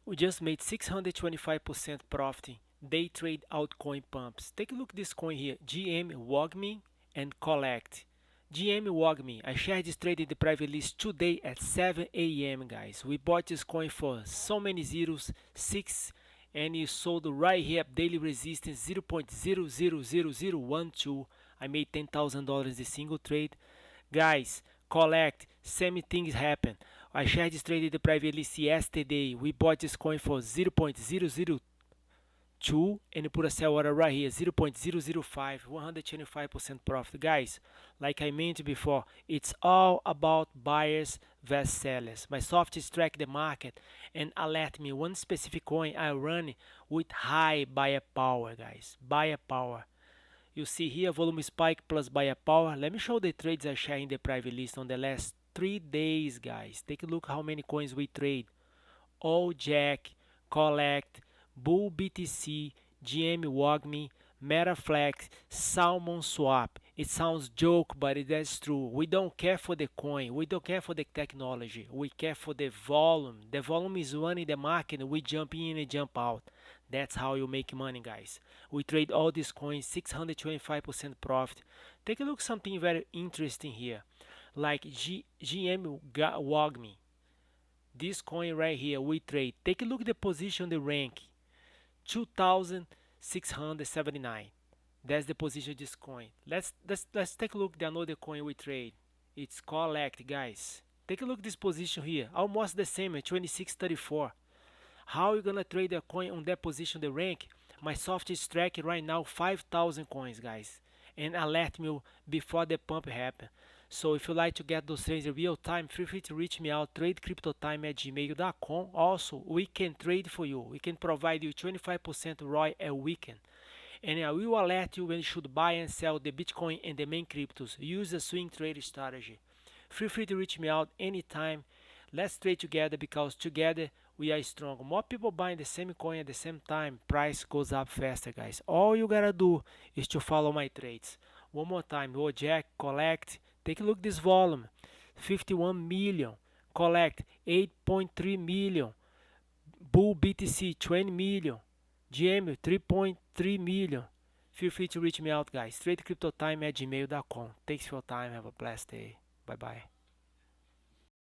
We just made 625% profit. Day trade altcoin pumps. Take a look at this coin here, GM Wagmi and Kollect. GM Wagmi, I shared this trade in the private list today at 7 a.m. guys. We bought this coin for so many zeros, 6, and you sold right here at daily resistance 0.000012. I made $10,000 a single trade. Guys, Kollect, same things happen. I shared this trade in the private list yesterday. We bought this coin for 0.002 and put a sell order right here 0.005, 125% profit. Guys, like I mentioned before, it's all about buyers versus sellers. My software track the market and alert me one specific coin I run with high buyer power, guys. Buyer power. You see here volume spike plus buyer power. Let me show the trades I share in the private list on the last 3 days, guys. Take a look how many coins we trade. Wojak, Kollect, Bull BTC, GM Wagmi, Metaplex, SALMONSWAP. It sounds joke, but that's true. We don't care for the coin. We don't care for the technology. We care for the volume. The volume is running the market. We jump in and jump out. That's how you make money, guys. We trade all these coins, 625% profit. Take a look something very interesting here, like GM Wagmi. This coin right here we trade. Take a look at the position, the rank, 2,679. That's the position of this coin. Let's take a look at another coin we trade. It's Kollect, guys. Take a look at this position here, almost the same at 2634. How you gonna trade a coin on that position, the rank? My software is tracking right now 5,000 coins, guys, and alert me before the pump happen. So if you like to get those trades in real time, feel free to reach me out, tradecryptotime@gmail.com. Also, we can trade for you. We can provide you 25% ROI a weekend. And I will alert you when you should buy and sell the Bitcoin and the main cryptos. Use a swing trade strategy. Feel free to reach me out anytime. Let's trade together because together we are strong. More people buying the same coin at the same time, price goes up faster, guys. All you gotta do is to follow my trades. One more time, Wojak, Kollect. Take a look at this volume, 51 million. Kollect, 8.3 million. Bull BTC, 20 million. GM, 3.3 million. Feel free to reach me out, guys. TradeCryptoTime@gmail.com. Thanks for your time. Have a blessed day. Bye bye.